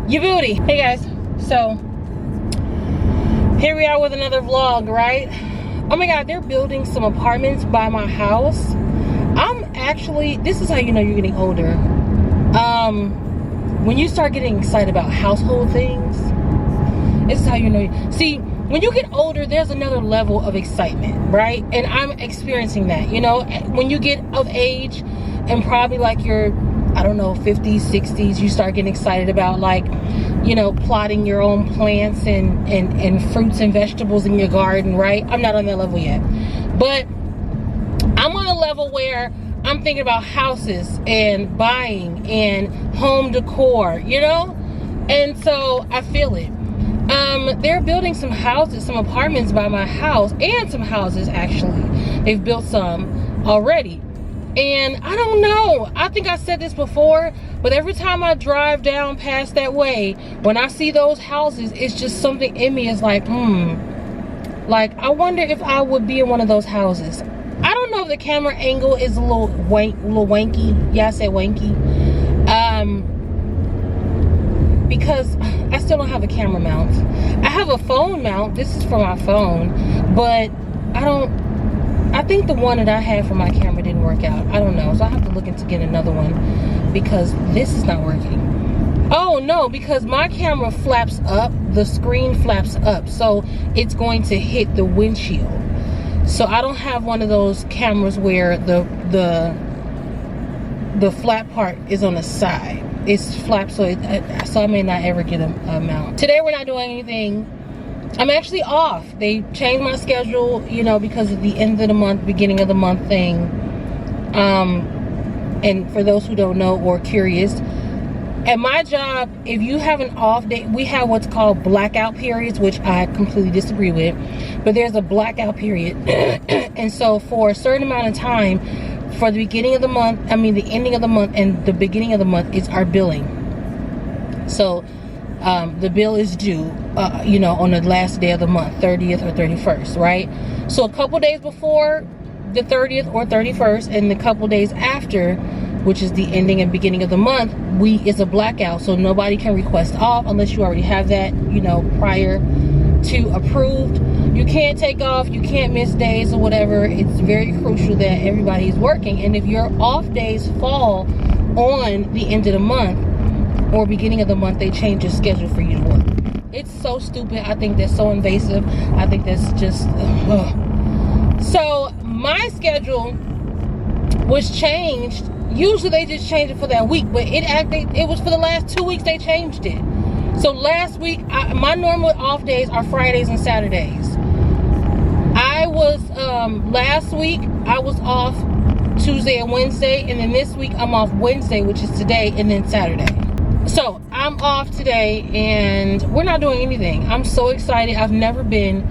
You beauty. Hey guys, so here we are with another vlog, right? Oh my god, they're building some apartments by my house. This is how you know you're getting older. When you start getting excited about household things, this is how you know. See, when you get older, there's another level of excitement, right? And I'm experiencing that, you know. When you get of age and probably like your, I don't know, 50s, 60s, you start getting excited about, like, you know, plotting your own plants and fruits and vegetables in your garden, right? I'm not on that level yet, but I'm on a level where I'm thinking about houses and buying and home decor, you know? And so I feel it. They're building some houses, some apartments by my house, and some houses actually. They've built some already. And I don't know, I think I said this before, but every time I drive down past that way, when I see those houses, it's just something in me is like, like, I wonder if I would be in one of those houses. I don't know if the camera angle is a little wanky. Yeah, I said wanky. Because I still don't have a camera mount. I have a phone mount. This is for my phone, but I think the one that I had for my camera didn't work out. I don't know, so I have to look into getting another one because this is not working. Oh no, because my camera flaps up, the screen flaps up, so it's going to hit the windshield. So I don't have one of those cameras where the flat part is on the side. It's flapped, so I may not ever get a mount. Today we're not doing anything. I'm actually off. They changed my schedule, you know, because of the end of the month, beginning of the month thing. And for those who don't know or curious, at my job, if you have an off day, we have what's called blackout periods, which I completely disagree with, but there's a blackout period. And so for a certain amount of time, for the beginning of the month, I mean the ending of the month and the beginning of the month, is our billing. So the bill is due, you know, on the last day of the month, 30th or 31st, right? So a couple days before the 30th or 31st, and a couple days after, which is the ending and beginning of the month, is a blackout. So nobody can request off unless you already have that, you know, prior to approved. You can't take off, you can't miss days or whatever. It's very crucial that everybody is working. And if your off days fall on the end of the month or beginning of the month, they change your schedule for you to work. It's so stupid. I think that's so invasive. I think that's just So my schedule was changed. Usually they just change it for that week, but it was for the last 2 weeks they changed it. So last week, my normal off days are Fridays and Saturdays. Last week I was off Tuesday and Wednesday, and then this week I'm off Wednesday, which is today, and then Saturday. So I'm off today and we're not doing anything. I'm so excited. I've never been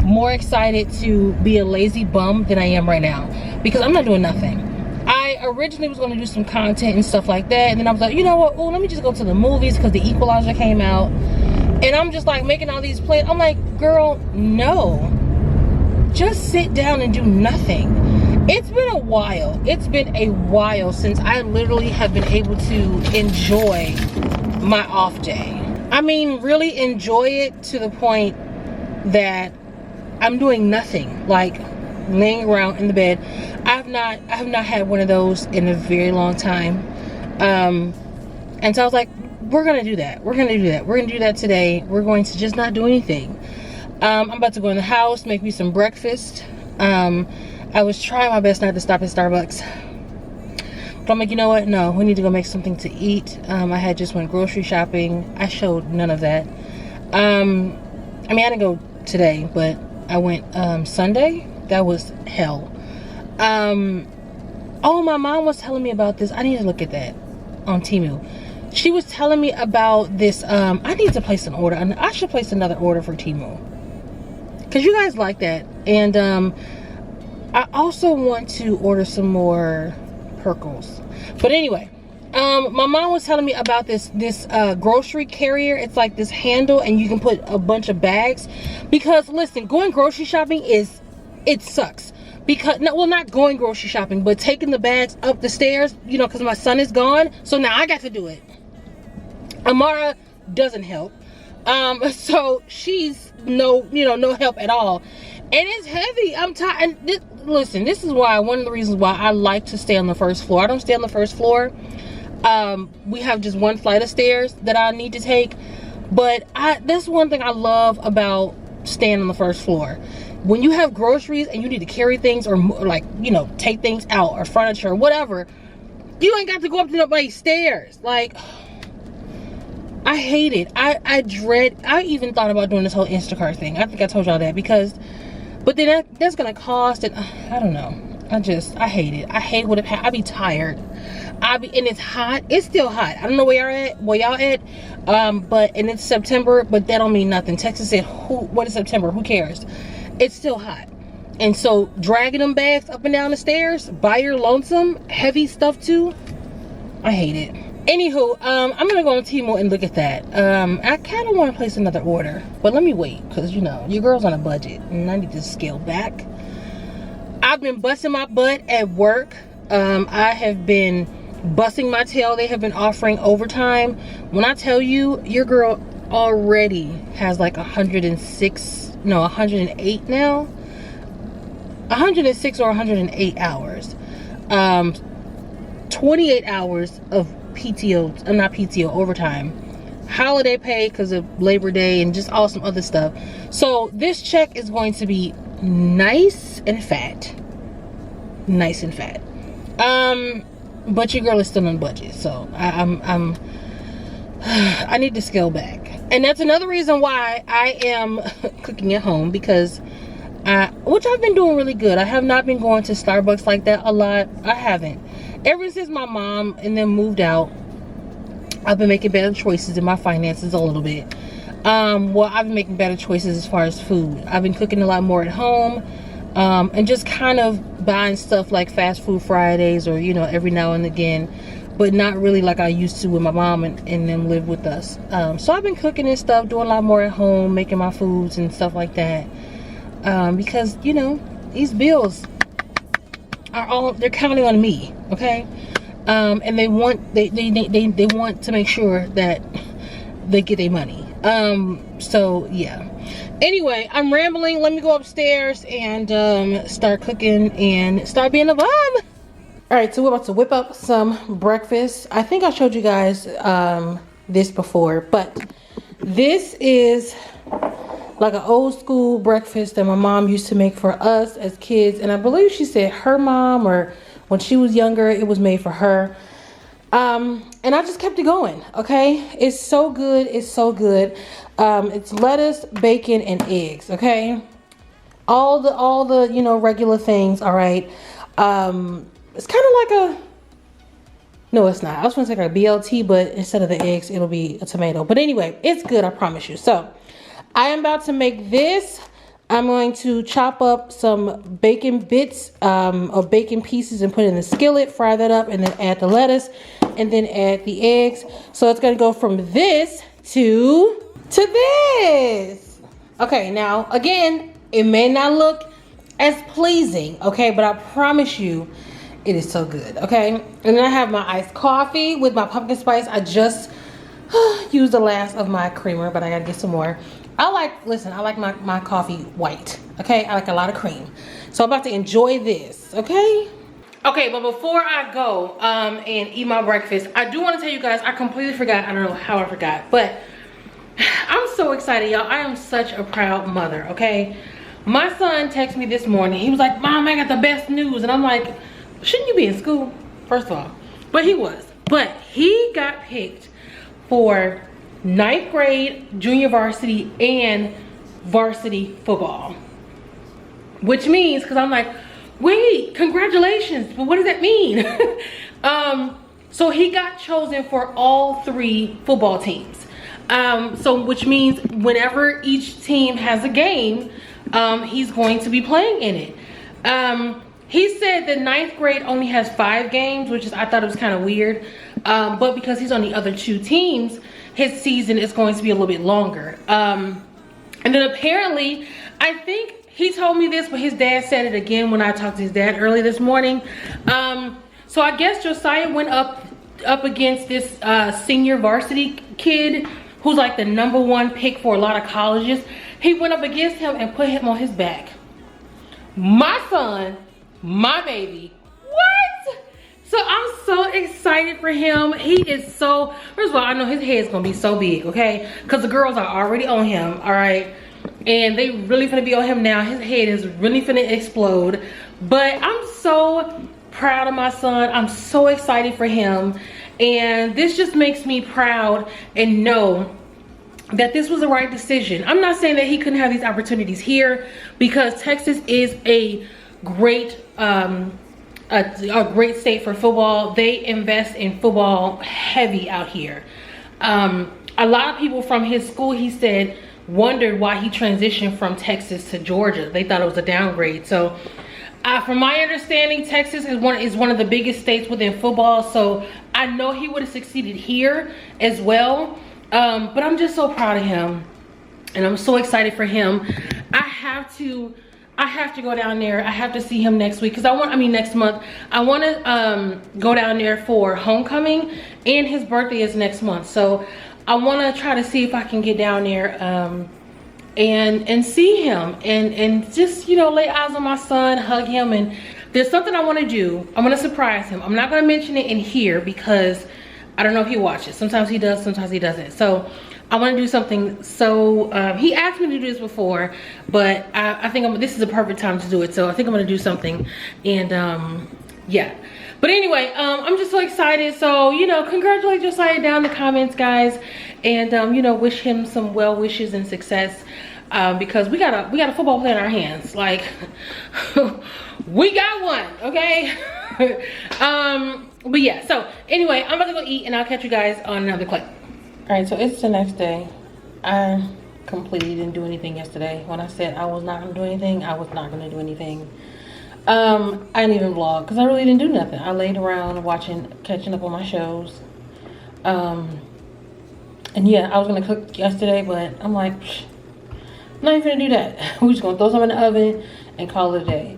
more excited to be a lazy bum than I am right now, because I'm not doing nothing. I originally was going to do some content and stuff like that, and then I was like, you know what, oh, let me just go to the movies because The Equalizer came out, and I'm just like making all these plans. I'm like, girl, no, just sit down and do nothing. It's been a while. It's been a while since I literally have been able to enjoy my off day. I mean, really enjoy it to the point that I'm doing nothing, like laying around in the bed. I have not had one of those in a very long time. And so I was like, we're gonna do that. We're gonna do that today. We're going to just not do anything. I'm about to go in the house, make me some breakfast. I was trying my best not to stop at Starbucks, but I'm like, you know what? No, we need to go make something to eat. I had just went grocery shopping. I showed none of that. I mean, I didn't go today, but I went Sunday. That was hell. Oh, my mom was telling me about this. I need to look at that on Temu. She was telling me about this. I need to place an order. I should place another order for Temu, because you guys like that. And I also want to order some more Perkles. But anyway, my mom was telling me about this grocery carrier. It's like this handle, and you can put a bunch of bags. Because listen, going grocery shopping it sucks. Because, no, well, not going grocery shopping, but taking the bags up the stairs, you know, because my son is gone. So now I got to do it. Amara doesn't help. So she's no help at all, and it's heavy. I'm tired. Listen, this is why, one of the reasons why I like to stay on the first floor. I don't stay on the first floor. We have just one flight of stairs that I need to take, but that's one thing I love about staying on the first floor. When you have groceries and you need to carry things, or like, take things out, or furniture or whatever, you ain't got to go up to nobody's stairs. Like, I hate it. I even thought about doing this whole Instacart thing. I think I told y'all that, but then that's gonna cost, and I don't know. I hate it. I hate what I be tired. And it's hot. It's still hot. I don't know where y'all at. And it's September, but that don't mean nothing. Texas said, what is September? Who cares? It's still hot. And so dragging them bags up and down the stairs by your lonesome, heavy stuff too, I hate it. Anywho, I'm gonna go on Temu and look at that. I kind of want to place another order, but let me wait, because your girl's on a budget and I need to scale back. I've been busting my butt at work. I have been busting my tail. They have been offering overtime. When I tell you, your girl already has like 108 now. 106 or 108 hours. 28 hours of PTO, not PTO, overtime. Holiday pay because of Labor Day and just all some other stuff. So this check is going to be nice and fat. Nice and fat. But your girl is still on budget, so I need to scale back. And that's another reason why I am cooking at home, because which I've been doing really good. I have not been going to Starbucks like that a lot. I haven't. Ever since my mom and them moved out, I've been making better choices in my finances a little bit. Well, I've been making better choices as far as food. I've been cooking a lot more at home, and just kind of buying stuff like fast food Fridays, or every now and again, but not really like I used to when my mom and them lived with us. So I've been cooking and stuff, doing a lot more at home, making my foods and stuff like that, because these bills are they're counting on me, okay? And they want to make sure that they get their money. So yeah. Anyway, I'm rambling. Let me go upstairs and start cooking and start being a mom. All right, so we're about to whip up some breakfast. I think I showed you guys this before, but this is like an old school breakfast that my mom used to make for us as kids. And I believe she said her mom, or when she was younger, it was made for her. And I just kept it going, okay? It's so good. It's so good. It's lettuce, bacon, and eggs, okay? All the regular things, all right? It's kind of like no, it's not. I was going to say like a BLT, but instead of the eggs, it'll be a tomato. But anyway, it's good, I promise you. So I am about to make this. I'm going to chop up some bacon bits, or bacon pieces, and put it in the skillet, fry that up, and then add the lettuce, and then add the eggs. So it's going to go from this to this. Okay, now again, it may not look as pleasing, okay, but I promise you it is so good, okay? And then I have my iced coffee with my pumpkin spice. I just used the last of my creamer, but I gotta get some more. I like my coffee white, okay? I like a lot of cream. So I'm about to enjoy this, okay? Okay, but before I go and eat my breakfast, I do want to tell you guys, I completely forgot. I don't know how I forgot, but I'm so excited, y'all. I am such a proud mother, okay? My son texted me this morning. He was like, Mom, I got the best news. And I'm like, shouldn't you be in school? First of all. But he was. But he got picked for 9th grade, junior varsity, and varsity football. Which means, because I'm like, wait, congratulations. But what does that mean? So he got chosen for all 3 football teams. So which means whenever each team has a game, he's going to be playing in it. He said that 9th grade only has 5 games, which is, I thought it was kind of weird. But because he's on the other 2 teams, his season is going to be a little bit longer. And then apparently, I think he told me this, but his dad said it again when I talked to his dad early this morning. So I guess Josiah went up against this senior varsity kid who's like the #1 pick for a lot of colleges. He went up against him and put him on his back. My son, my baby. What? So I'm so excited for him. He is so, first of all, I know his head's gonna be so big, okay? Because the girls are already on him, all right? And they really finna be on him now. His head is really finna explode. But I'm so proud of my son. I'm so excited for him. And this just makes me proud and know that this was the right decision. I'm not saying that he couldn't have these opportunities here, because Texas is a great great state for football. They invest in football heavy out here. A lot of people from his school, he said, wondered why he transitioned from Texas to Georgia. They thought it was a downgrade. So from my understanding, Texas is one of the biggest states within football. So I know he would have succeeded here as well. But I'm just so proud of him, and I'm so excited for him. I have to go down there. I have to see him next week, because next month. I want to go down there for homecoming, and his birthday is next month. So I want to try to see if I can get down there and see him and just, you know, lay eyes on my son, hug him. And there's something I want to do. I'm going to surprise him. I'm not going to mention it in here because I don't know if he watches. Sometimes he does, sometimes he doesn't. So I want to do something. So he asked me to do this before, but I think this is the perfect time to do it. So I think I'm going to do something. And yeah. But anyway, I'm just so excited. So, you know, congratulate Josiah down in the comments, guys. And, you know, wish him some well wishes and success. Because we got a football player in our hands. Like, we got one, okay? But yeah, so anyway, I'm about to go eat, and I'll catch you guys on another clip. All right, so it's the next day. I completely didn't do anything yesterday. When I said I was not gonna do anything, I was not gonna do anything. I didn't even vlog because I really didn't do nothing. I laid around catching up on my shows. And yeah, I was gonna cook yesterday, but I'm like, I'm not even gonna do that. We're just gonna throw some in the oven and call it a day.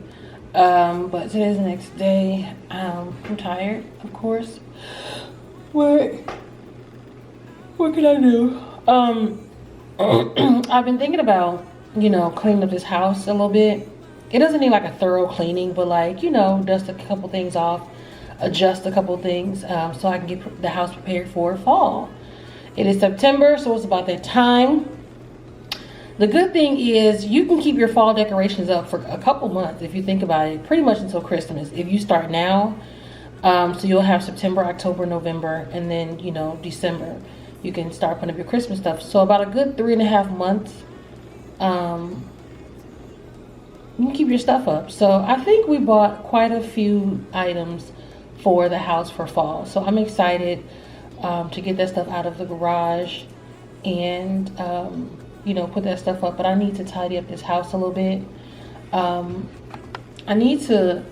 But today's the next day. I'm tired, of course. What can I do? I've been thinking about, you know, cleaning up this house a little bit. It doesn't need like a thorough cleaning, but like, you know, dust a couple things off, adjust a couple things, so I can get the house prepared for fall. It is September, so it's about that time. The good thing is you can keep your fall decorations up for a couple months if you think about it, pretty much until Christmas. If you start now, so you'll have September, October, November, and then, you know, December. You can start putting up your Christmas stuff. So about a good 3.5 months, you can keep your stuff up. So I think we bought quite a few items for the house for fall. So I'm excited to get that stuff out of the garage and you know, put that stuff up. But I need to tidy up this house a little bit. I need to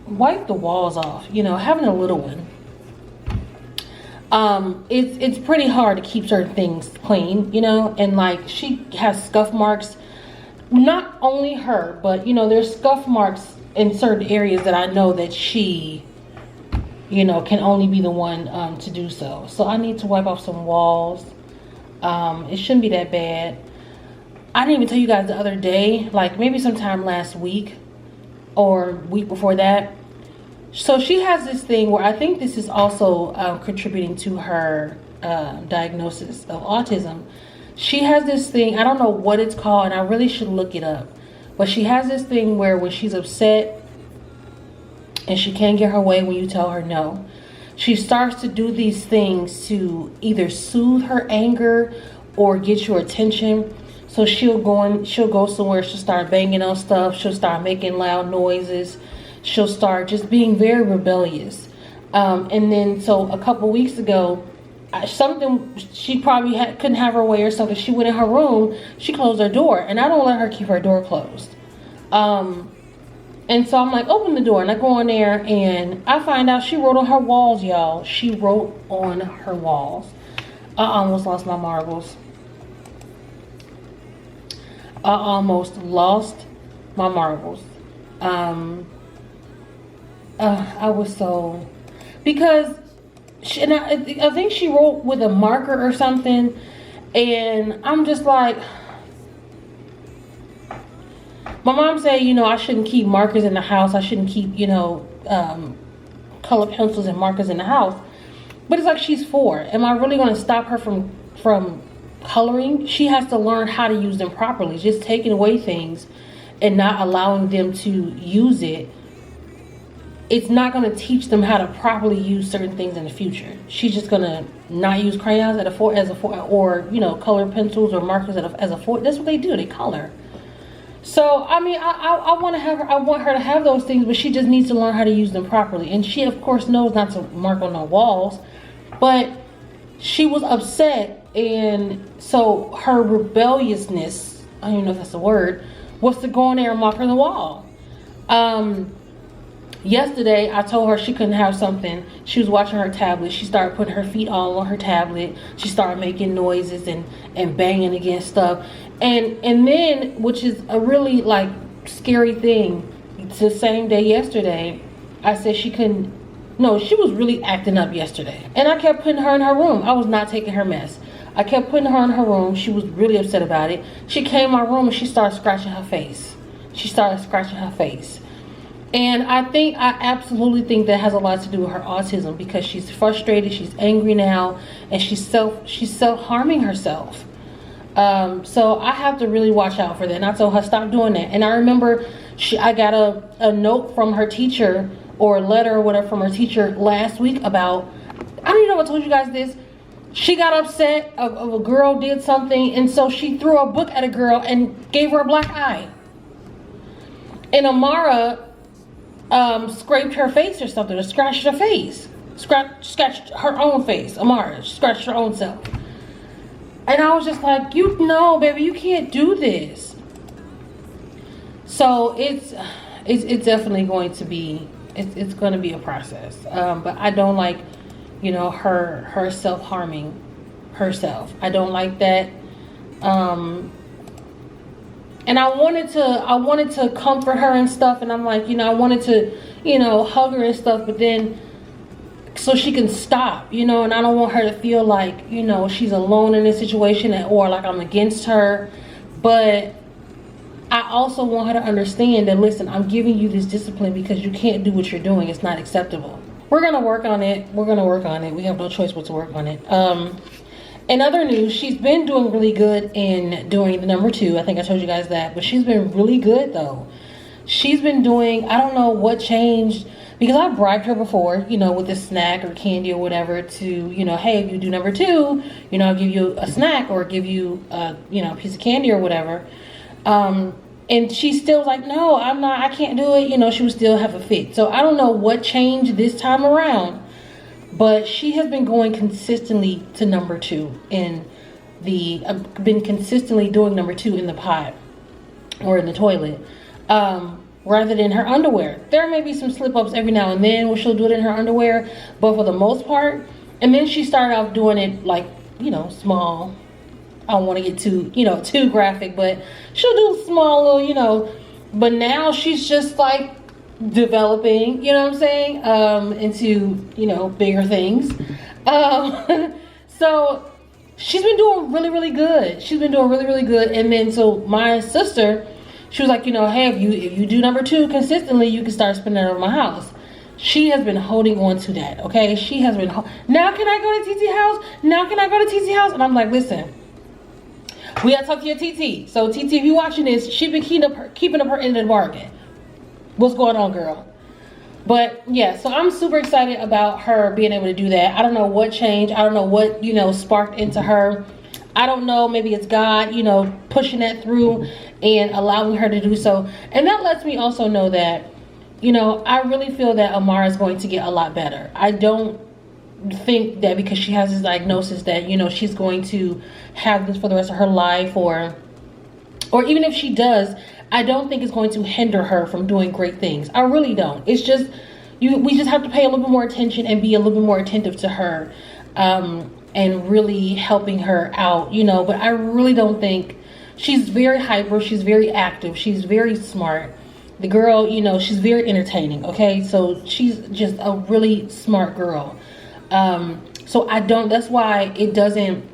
wipe the walls off. You know, having a little one, it's pretty hard to keep certain things clean, you know. And like, she has scuff marks. Not only her, but you know, there's scuff marks in certain areas that I know that she, you know, can only be the one to do so. So I need to wipe off some walls. It shouldn't be that bad. I didn't even tell you guys the other day, like maybe sometime last week or week before that. So she has this thing where I think this is also contributing to her diagnosis of autism. She has this thing, I don't know what it's called, and I really should look it up. But she has this thing where when she's upset and she can't get her way when you tell her no, she starts to do these things to either soothe her anger or get your attention. So she'll go somewhere, she'll start banging on stuff, she'll start making loud noises, she'll start just being very rebellious. And then so a couple weeks ago, she probably couldn't have her way or something. She went in her room, she closed her door, and I don't let her keep her door closed. And so I'm like, open the door, and I go in there, and I find out she wrote on her walls, y'all. She wrote on her walls. I almost lost my marbles. I almost lost my marbles. I was so, because and I think she wrote with a marker or something, and I'm just like, my mom said, you know, I shouldn't keep markers in the house. I shouldn't keep, you know, color pencils and markers in the house. But it's like, she's 4. Am I really going to stop her from coloring? She has to learn how to use them properly. Just taking away things and not allowing them to use it, it's not going to teach them how to properly use certain things in the future. She's just going to not use crayons as a 4, or, you know, color pencils or markers as a 4. That's what they do. They color. So I mean, I want her to have those things, but she just needs to learn how to use them properly. And she, of course, knows not to mark on the walls, but she was upset, and so her rebelliousness, I don't even know if that's a word, was to go in there and mark on the wall. Yesterday, I told her she couldn't have something. She was watching her tablet. She started putting her feet all on her tablet. She started making noises and banging against stuff. And then, which is a really like scary thing, it's the same day yesterday, I said she couldn't, no, she was really acting up yesterday. And I kept putting her in her room. I was not taking her mess. I kept putting her in her room. She was really upset about it. She came in my room and she started scratching her face. She started scratching her face. And I absolutely think that has a lot to do with her autism, because she's frustrated, she's angry now, and she's self-harming herself. So I have to really watch out for that. And I told her, stop doing that. And I remember I got a note from her teacher, or a letter or whatever from her teacher last week about, I don't even know if I told you guys this. She got upset of a girl did something, and so she threw a book at a girl and gave her a black eye. And Amara scraped her face or something, or scratched her face. Scratched her own face. Amara scratched her own self. And I was just like, you know, baby, you can't do this. So it's definitely going to be, it's going to be a process. But I don't like, you know, her self-harming herself. I don't like that. And I wanted to comfort her and stuff, and I'm like, you know, I wanted to, you know, hug her and stuff, but then so she can stop, you know, and I don't want her to feel like, you know, she's alone in this situation, or like I'm against her. But I also want her to understand that, listen, I'm giving you this discipline because you can't do what you're doing. It's not acceptable. We're gonna work on it. We have no choice but to work on it. In other news, she's been doing really good in doing the number 2. I think I told you guys that, but she's been really good though. She's been doing, I don't know what changed, because I bribed her before, you know, with a snack or candy or whatever to, you know, hey, if you do number 2, you know, I'll give you a snack or give you a, you know, a piece of candy or whatever. And she still was like, no, I can't do it. You know, she would still have a fit. So I don't know what changed this time around, but she has been going consistently to number 2 in the, been consistently doing number 2 in the pot or in the toilet, rather than her underwear. There may be some slip ups every now and then where she'll do it in her underwear, but for the most part, and then she started off doing it like, you know, small. I don't want to get too, you know, too graphic, but she'll do small little, you know, but now she's just like developing, you know what I'm saying, into, you know, bigger things. So she's been doing really, really good. She's been doing really, really good. And then so my sister, she was like, you know, hey, if you do number 2 consistently, you can start spending it on my house. She has been holding on to that, okay? She has been, now can I go to TT house? Now can I go to TT house? And I'm like, listen, we gotta talk to your TT. So TT, if you're watching this, she's been keeping up her end of the bargain. What's going on, girl? But yeah, so I'm super excited about her being able to do that. I don't know what changed. I don't know what, you know, sparked into her. I don't know, maybe it's God, you know, pushing that through and allowing her to do so. And that lets me also know that, you know, I really feel that Amara is going to get a lot better. I don't think that because she has this diagnosis that, you know, she's going to have this for the rest of her life, or even if she does, I don't think it's going to hinder her from doing great things. I really don't. It's just, we just have to pay a little bit more attention and be a little bit more attentive to her, and really helping her out, you know. But I really don't think, she's very hyper, she's very active, she's very smart. The girl, you know, she's very entertaining, okay? So she's just a really smart girl. So that's why it doesn't,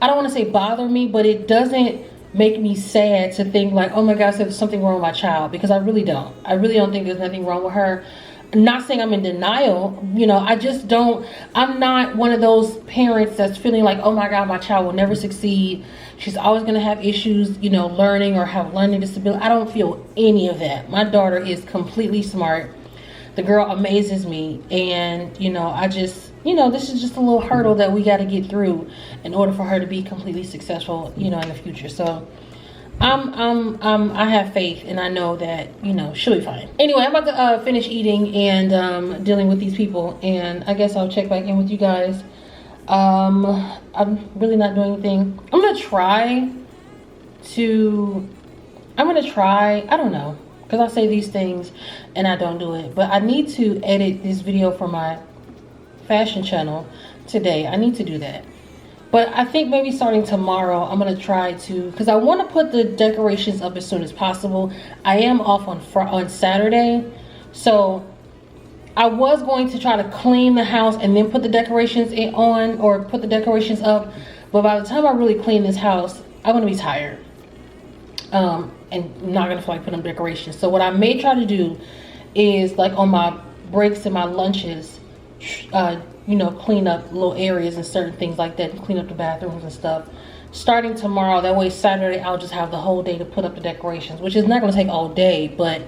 I don't want to say bother me, but it doesn't make me sad to think like, oh my gosh, there's something wrong with my child, because I really don't. I really don't think there's nothing wrong with her. Not saying I'm in denial, you know, I just don't, I'm not one of those parents that's feeling like, oh my God, my child will never succeed. She's always going to have issues, you know, learning or have learning disability. I don't feel any of that. My daughter is completely smart. The girl amazes me. And, you know, I just, you know, this is just a little hurdle that we got to get through in order for her to be completely successful, you know, in the future. So I have faith, and I know that, you know, she'll be fine. Anyway, I'm about to finish eating and dealing with these people, and I guess I'll check back in with you guys. I'm really not doing anything. I'm gonna try, I don't know, because I say these things and I don't do it, but I need to edit this video for my fashion channel today. I need to do that. But I think maybe starting tomorrow, I'm going to try to, because I want to put the decorations up as soon as possible. I am off on Saturday. So I was going to try to clean the house and then put the decorations on, or put the decorations up. But by the time I really clean this house, I'm going to be tired. And not going to feel like putting up decorations. So what I may try to do is, like on my breaks and my lunches, you know, clean up little areas and certain things like that, and clean up the bathrooms and stuff starting tomorrow. That way Saturday I'll just have the whole day to put up the decorations, which is not going to take all day, but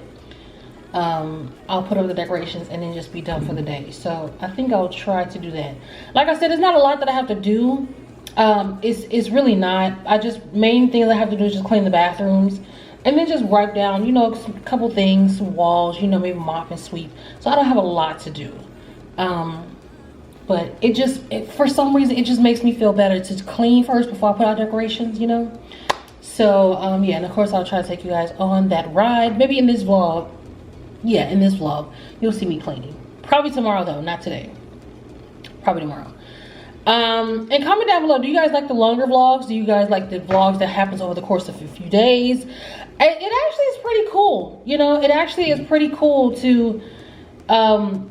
I'll put up the decorations and then just be done for the day. So I think I'll try to do that. Like I said, it's not a lot that I have to do. It's really not. Main things I have to do is just clean the bathrooms and then just wipe down, you know, a couple things, some walls, you know, maybe mop and sweep. So I don't have a lot to do. But for some reason, it just makes me feel better to clean first before I put out decorations, you know? So, yeah, and of course, I'll try to take you guys on that ride. Maybe in this vlog. Yeah, in this vlog, you'll see me cleaning. Probably tomorrow, though, not today. Probably tomorrow. And comment down below, do you guys like the longer vlogs? Do you guys like the vlogs that happens over the course of a few days? It actually is pretty cool. You know, it actually is pretty cool to...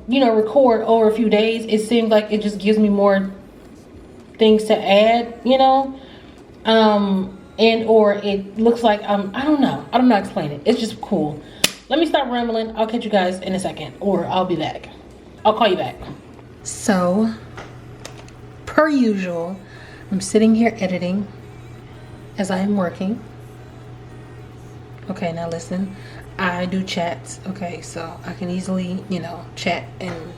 you know, record over a few days. It seems like it just gives me more things to add, you know, or it looks like I don't know how to explain it. It's just cool. Let me stop rambling. I'll catch you guys in a second, or I'll be back. I'll call you back. So, per usual, I'm sitting here editing as I am working. Okay, now listen. I do chats, okay, so I can easily, you know, chat, and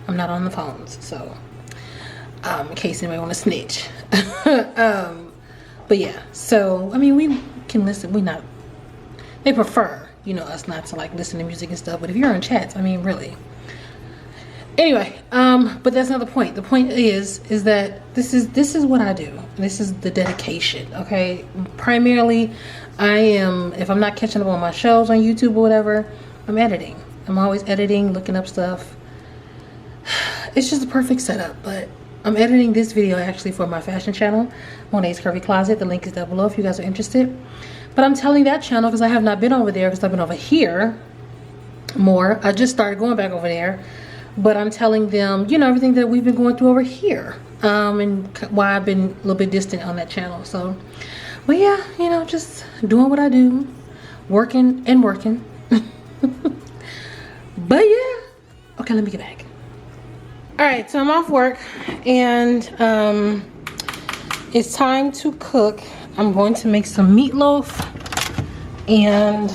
I'm not on the phones, so in case anybody want to snitch. But yeah, so I mean, we can listen. They prefer, you know, us not to like listen to music and stuff, but if you're on chats, I mean, really. Anyway, but that's not the point. The point is that this is what I do. This is the dedication, okay? Primarily, I am, if I'm not catching up on my shows on YouTube or whatever, I'm editing. I'm always editing, looking up stuff. It's just a perfect setup, but I'm editing this video actually for my fashion channel, Monet's Curvy Closet. The link is down below if you guys are interested. But I'm telling that channel because I have not been over there, because I've been over here more. I just started going back over there. But I'm telling them, you know, everything that we've been going through over here. And why I've been a little bit distant on that channel. So, well, yeah, you know, just doing what I do. Working and working. But yeah. Okay, let me get back. Alright, so I'm off work. And it's time to cook. I'm going to make some meatloaf. And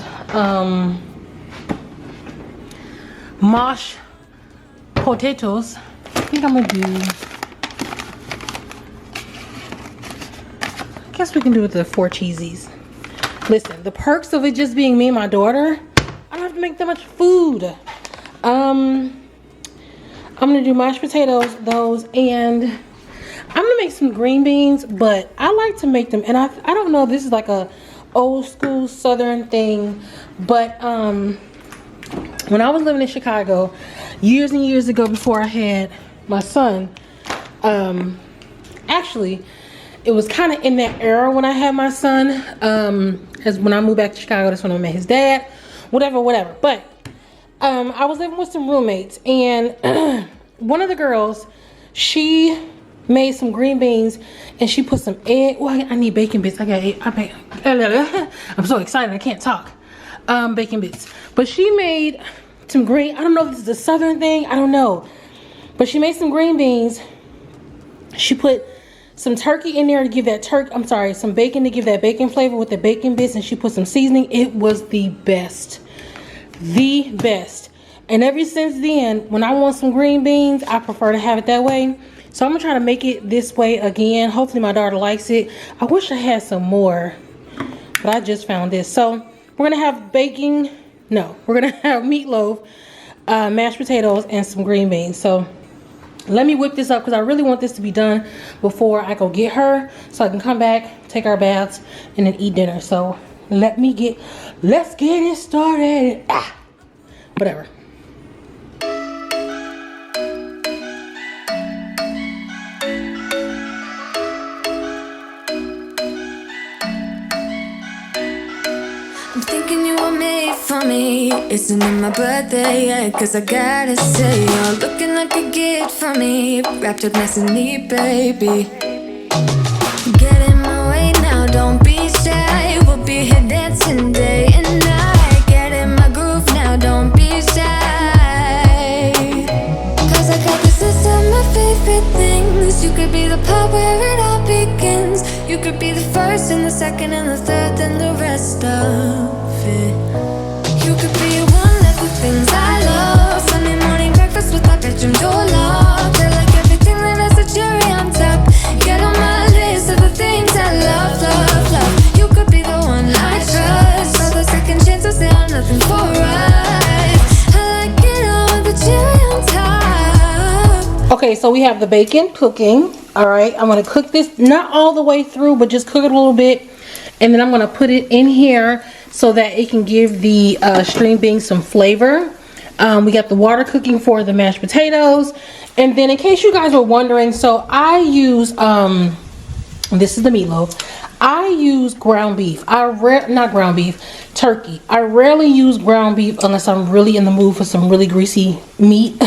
mashed potatoes. I think I'm gonna do, I guess we can do it with the 4 cheesies. Listen, the perks of it just being me and my daughter, I don't have to make that much food. I'm gonna do mashed potatoes, those, and I'm gonna make some green beans, but I like to make them, and I don't know if this is like a old school southern thing, but when I was living in Chicago years and years ago, before I had my son, actually it was kind of in that era when I had my son, as when I moved back to Chicago, that's when I met his dad, whatever, but I was living with some roommates, and one of the girls, she made some green beans and she put some egg. Well, I need bacon bits. I'm so excited I can't talk. Bacon bits. But she made some green, I don't know if this is a southern thing, I don't know. But she made some green beans. She put some turkey in there to give that some bacon to give that bacon flavor with the bacon bits, and she put some seasoning. It was the best. The best. And ever since then, when I want some green beans, I prefer to have it that way. So I'm gonna try to make it this way again. Hopefully my daughter likes it. I wish I had some more, but I just found this. So we're gonna have we're gonna have meatloaf, mashed potatoes, and some green beans. So let me whip this up because I really want this to be done before I go get her, so I can come back, take our baths, and then eat dinner. So let's get it started. Whatever. For me, isn't it my birthday yet? Cause I gotta say, you're looking like a gift for me, wrapped up nice and neat, baby. Get in my way now, don't be shy. We'll be here dancing day and night. Get in my groove now, don't be shy. Cause I got this list of my favorite things. You could be the part where it all begins. You could be the first and the second and the third and the rest of it. You could be one of the things I love. Sunday morning breakfast with our bedroom door locked. I like everything that has a cherry on top. Get on my list of the things I love, love, love. You could be the one I trust. All the second chances, they are nothing for us. I like it all with the cherry on top. Okay, so we have the bacon cooking. All right, I'm gonna cook this not all the way through, but just cook it a little bit, and then I'm gonna put it in here so that it can give the string beans some flavor. We got the water cooking for the mashed potatoes. And then in case you guys were wondering, so I use, this is the meatloaf. I use ground beef. Turkey. I rarely use ground beef unless I'm really in the mood for some really greasy meat.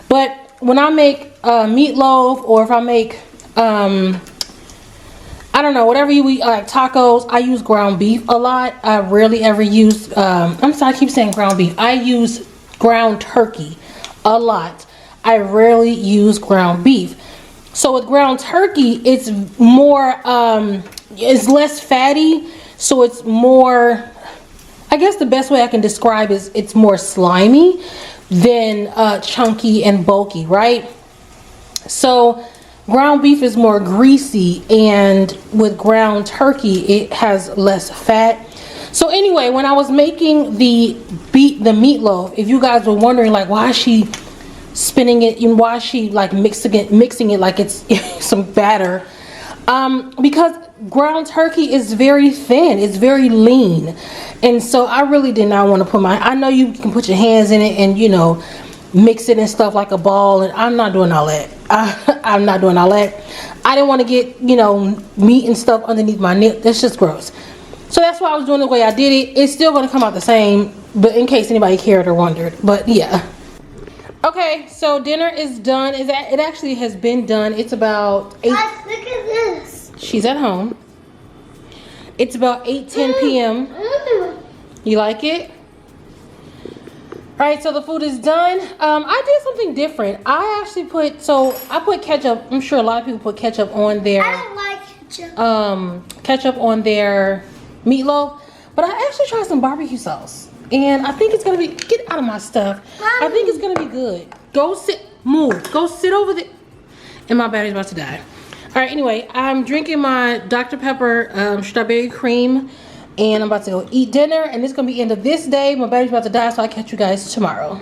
But when I make meatloaf, or if I make, I don't know, whatever you eat, like tacos, I use ground beef a lot. I rarely ever use, I'm sorry, I keep saying ground beef. I use ground turkey a lot. I rarely use ground beef. So with ground turkey, it's more, it's less fatty. So it's more, I guess the best way I can describe is it's more slimy than chunky and bulky, right? So ground beef is more greasy, and with ground turkey it has less fat. So anyway, when I was making the meatloaf, if you guys were wondering like why is she spinning it and why is she like mixing it like it's some batter, because ground turkey is very thin, it's very lean, and so I really did not want to put I know you can put your hands in it and, you know, mix it and stuff like a ball, and I'm not doing all that. I'm not doing all that. I didn't want to get, you know, meat and stuff underneath my nail. That's just gross. So that's why I was doing the way I did it. It's still going to come out the same, but in case anybody cared or wondered. But yeah. Okay, so dinner is done. It actually has been done. It's about 8. Guys, look at this. She's at home. It's about 8:10 p.m. You like it? Alright, so the food is done. I did something different. I put ketchup. I'm sure a lot of people put ketchup on their I don't like ketchup. Ketchup on their meatloaf. But I actually tried some barbecue sauce. And I think it's gonna be, get out of my stuff. Mommy. I think it's gonna be good. Go sit over there. And my battery's about to die. Alright, anyway, I'm drinking my Dr. Pepper strawberry cream. And I'm about to go eat dinner, and it's gonna be the end of this day. My battery's about to die, so I'll catch you guys tomorrow.